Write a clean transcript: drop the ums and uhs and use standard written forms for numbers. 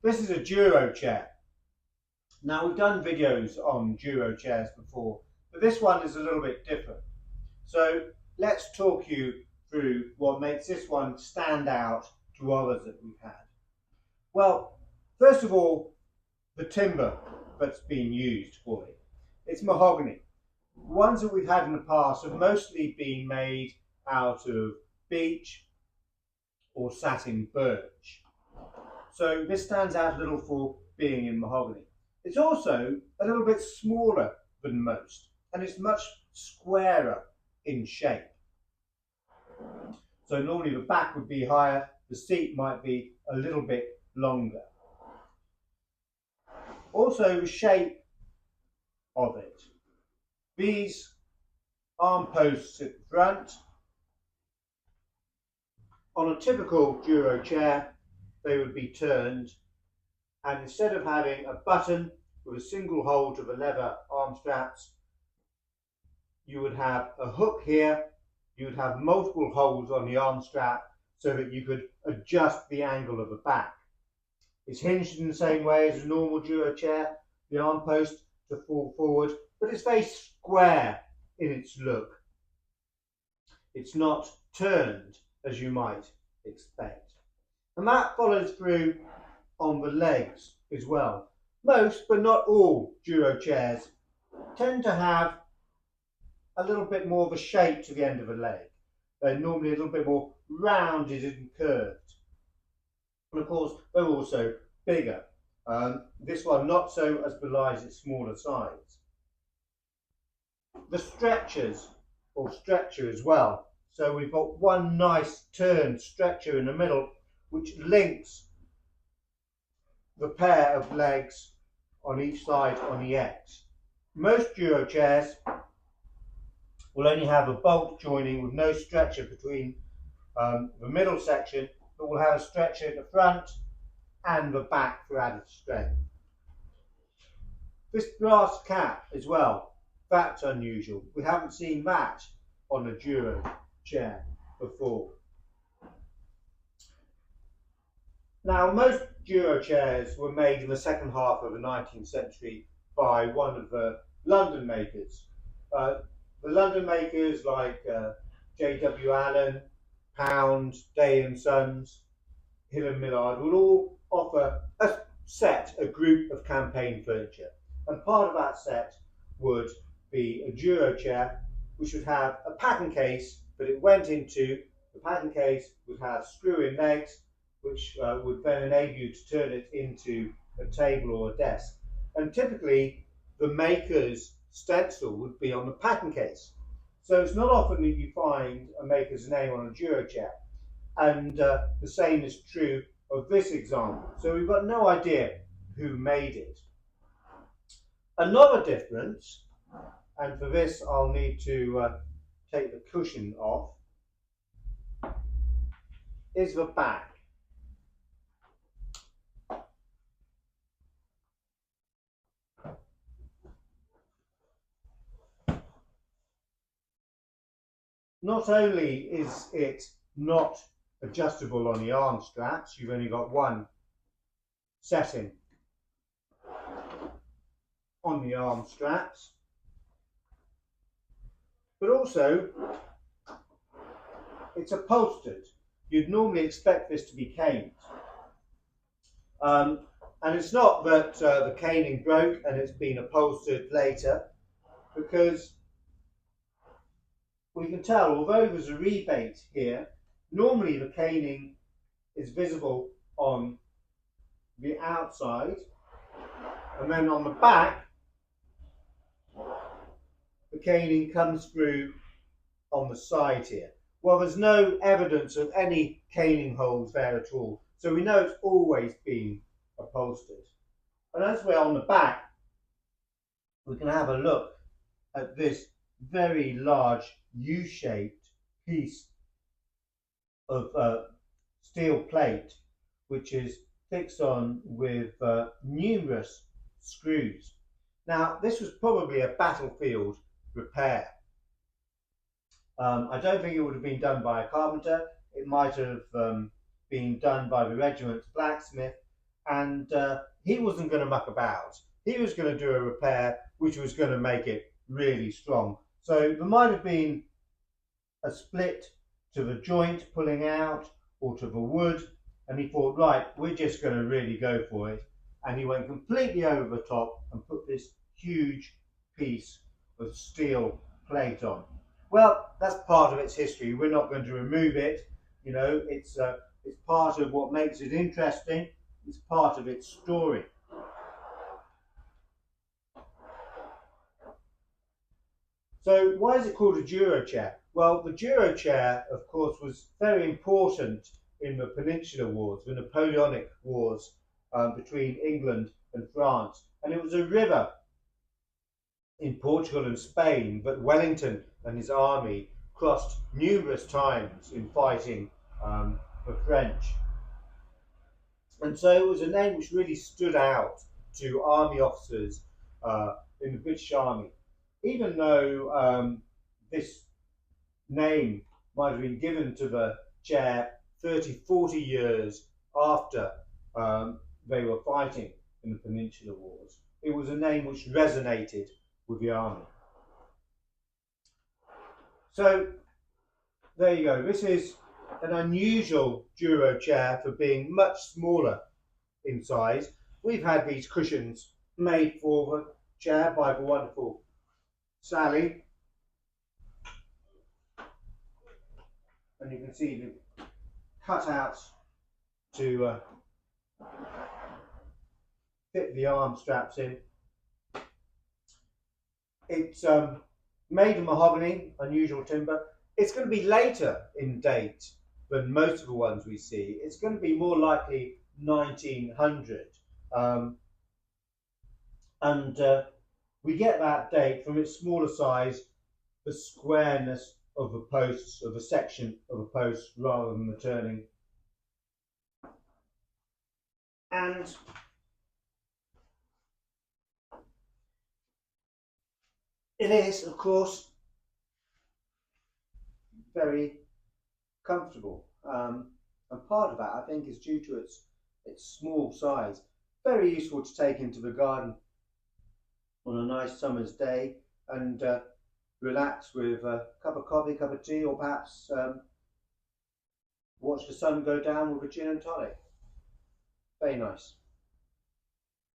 This is a Douro chair. Now, we've done videos on Douro chairs before, but this one is a little bit different. So let's talk you through what makes this one stand out to others that we've had. Well, first of all, the timber that's been used for it. It's mahogany. The ones that we've had in the past have mostly been made out of beech or satin birch. So this stands out a little for being in mahogany. It's also a little bit smaller than most, and it's much squarer in shape. So normally the back would be higher, the seat might be a little bit longer. Also the shape of it. These arm posts at the front. On a typical Douro chair, they would be turned, and instead of having a button with a single hole to the leather arm straps, you would have a hook here. You would have multiple holes on the arm strap so that you could adjust the angle of the back. It's hinged in the same way as a normal Douro chair, the arm post to fall forward, but it's very square in its look. It's not turned as you might expect. And that follows through on the legs as well. Most, but not all, Douro chairs tend to have a little bit more of a shape to the end of a leg. They're normally a little bit more rounded and curved. And of course, they're also bigger. This one not so, as belies its smaller size. The stretchers, or stretcher as well. So we've got one nice turned stretcher in the middle, which links the pair of legs on each side on the X. Most Douro chairs will only have a bolt joining with no stretcher between the middle section, but will have a stretcher at the front and the back for added strength. This brass cap as well, that's unusual. We haven't seen that on a Douro chair before. Now, most Douro chairs were made in the second half of the 19th century by one of the London makers. The London makers like J.W. Allen, Pound, Day and Sons, Hill and Millard would all offer a group of campaign furniture. And part of that set would be a Douro chair, which would have a pattern case that it went into. The pattern case would have screw-in legs, which would then enable you to turn it into a table or a desk. And typically, the maker's stencil would be on the pattern case. So it's not often that you find a maker's name on a Douro chair. And the same is true of this example. So we've got no idea who made it. Another difference, and for this I'll need to take the cushion off, is the back. Not only is it not adjustable on the arm straps, you've only got one setting on the arm straps, but also it's upholstered. You'd normally expect this to be caned. And it's not that the caning broke and it's been upholstered later, because we can tell, although there's a rebate here, normally the caning is visible on the outside, and then on the back, the caning comes through on the side here. Well, there's no evidence of any caning holes there at all, so we know it's always been upholstered. And as we're on the back, we can have a look at this very large U-shaped piece of steel plate, which is fixed on with numerous screws. Now, this was probably a battlefield repair. I don't think it would have been done by a carpenter. It might have been done by the regiment's blacksmith, and he wasn't going to muck about. He was going to do a repair which was going to make it really strong. So there might have been a split to the joint pulling out or to the wood, and he thought, right, we're just going to really go for it. And he went completely over the top and put this huge piece of steel plate on. Well, that's part of its history. We're not going to remove it. You know, it's part of what makes it interesting. It's part of its story. So why is it called a Douro chair? Well, the Douro chair, of course, was very important in the Peninsular Wars, the Napoleonic Wars between England and France. And it was a river in Portugal and Spain that Wellington and his army crossed numerous times in fighting the French. And so it was a name which really stood out to army officers in the British Army, even though this name might have been given to the chair 30, 40 years after they were fighting in the Peninsular Wars. It was a name which resonated with the army. So there you go. This is an unusual Douro chair for being much smaller in size. We've had these cushions made for the chair by the wonderful Sally, and you can see the cutouts to fit the arm straps in. It's made of mahogany, unusual timber. It's going to be later in date than most of the ones we see. It's going to be more likely 1900. And we get that date from its smaller size, the squareness of the posts, of a section of a post rather than the turning. And it is, of course, very comfortable. And part of that, I think, is due to its small size. Very useful to take into the garden on a nice summer's day and relax with a cup of coffee, cup of tea, or perhaps watch the sun go down with a gin and tonic. Very nice.